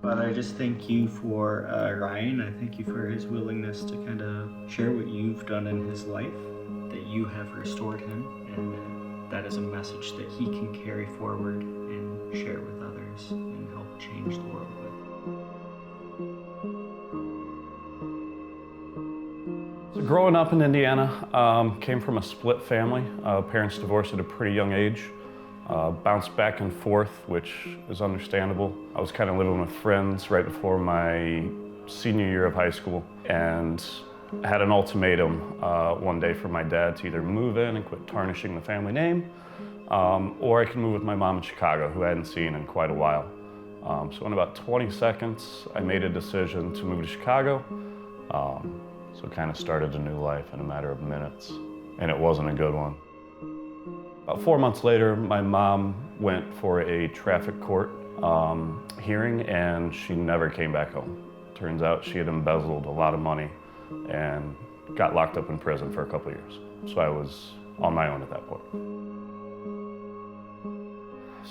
Father, I just thank you for Ryan. I thank you for his willingness to kind of share what you've done in his life, that you have restored him, and that is a message that he can carry forward and share with others and help change the world with. Growing up in Indiana, came from a split family. Parents divorced at a pretty young age. Bounced back and forth, which is understandable. I was kind of living with friends right before my senior year of high school, and I had an ultimatum one day from my dad to either move in and quit tarnishing the family name, or I could move with my mom in Chicago, who I hadn't seen in quite a while. So in about 20 seconds, I made a decision to move to Chicago. So kind of started a new life in a matter of minutes, and it wasn't a good one. About 4 months later, my mom went for a traffic court hearing, and she never came back home. Turns out she had embezzled a lot of money and got locked up in prison for a couple of years. So I was on my own at that point.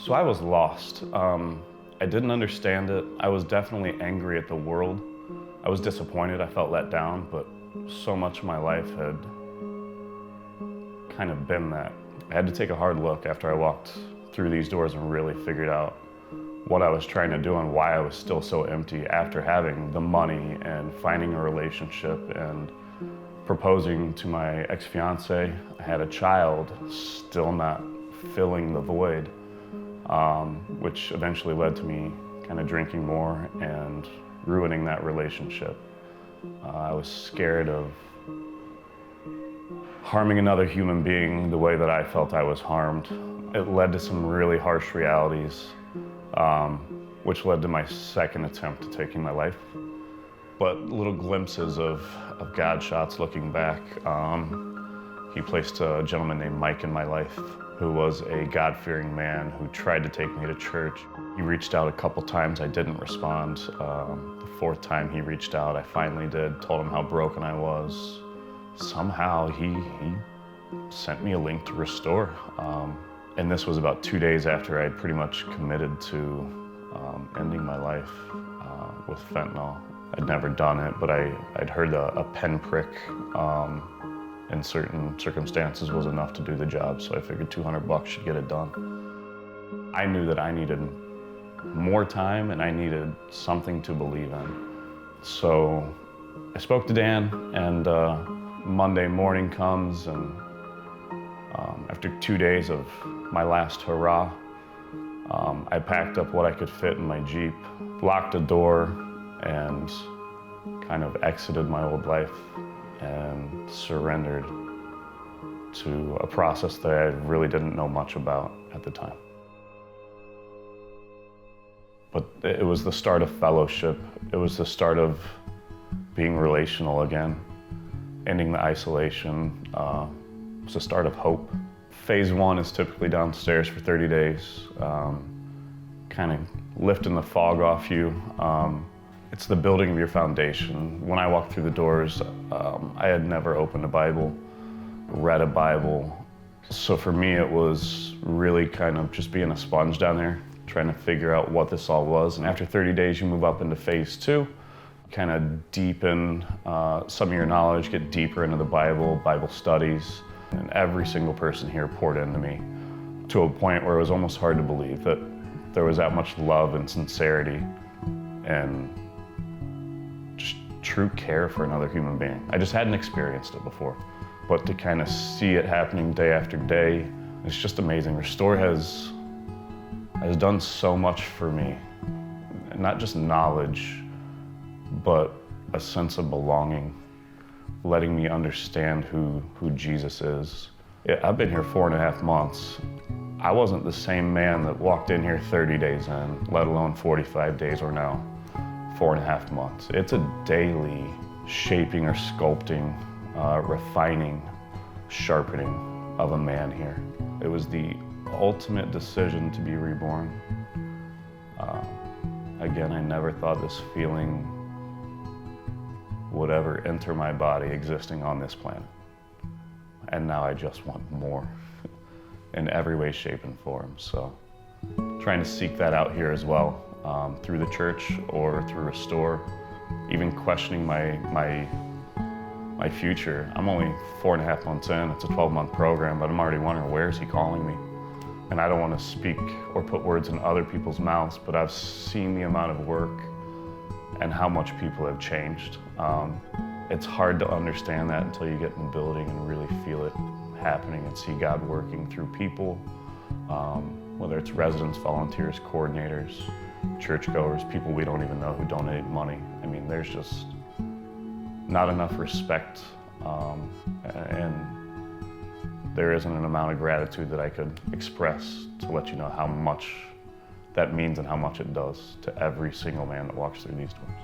So I was lost. I didn't understand it. I was definitely angry at the world. I was disappointed, I felt let down, but so much of my life had kind of been that. I had to take a hard look after I walked through these doors and really figured out what I was trying to do and why I was still so empty after having the money and finding a relationship and proposing to my ex-fiance. I had a child, still not filling the void, which eventually led to me kind of drinking more and ruining that relationship. I was scared of harming another human being the way that I felt I was harmed. It led to some really harsh realities, which led to my second attempt at taking my life. But little glimpses of God shots looking back. He placed a gentleman named Mike in my life, who was a God-fearing man who tried to take me to church. He reached out a couple times, I didn't respond. The fourth time he reached out, I finally did, told him how broken I was. Somehow he sent me a link to Restore. And this was about 2 days after I'd pretty much committed to ending my life with fentanyl. I'd never done it, but I'd heard a pinprick in certain circumstances was enough to do the job, so I figured $200 should get it done. I knew that I needed more time and I needed something to believe in. So I spoke to Dan, and Monday morning comes, and after 2 days of my last hurrah, I packed up what I could fit in my Jeep, locked the door, and kind of exited my old life and surrendered to a process that I really didn't know much about at the time. But it was the start of fellowship. It was the start of being relational again, ending the isolation. It was the start of hope. Phase one is typically downstairs for 30 days, kind of lifting the fog off you. It's the building of your foundation. When I walked through the doors, I had never opened a Bible, read a Bible. So for me, it was really kind of just being a sponge down there, trying to figure out what this all was. And after 30 days, you move up into phase two, kind of deepen some of your knowledge, get deeper into the Bible studies. And every single person here poured into me to a point where it was almost hard to believe that there was that much love and sincerity and just true care for another human being. I just hadn't experienced it before, but to kind of see it happening day after day, it's just amazing. Restore has done so much for me, not just knowledge, but a sense of belonging, letting me understand who Jesus is. I've been here 4.5 months. I wasn't the same man that walked in here 30 days in, let alone 45 days or now 4.5 months. It's a daily shaping or sculpting, refining, sharpening of a man here. It was the ultimate decision to be reborn. Again, I never thought this feeling would ever enter my body existing on this planet. And now I just want more in every way, shape, and form. So trying to seek that out here as well. through the church or through Restore, even questioning my future. I'm only 4.5 months in. It's a 12-month program, but I'm already wondering, where is he calling me? And I don't want to speak or put words in other people's mouths, but I've seen the amount of work and how much people have changed. It's hard to understand that until you get in the building and really feel it happening and see God working through people, whether it's residents, volunteers, coordinators, churchgoers, people we don't even know who donate money. I mean, there's just not enough respect, and there isn't an amount of gratitude that I could express to let you know how much that means and how much it does to every single man that walks through these doors.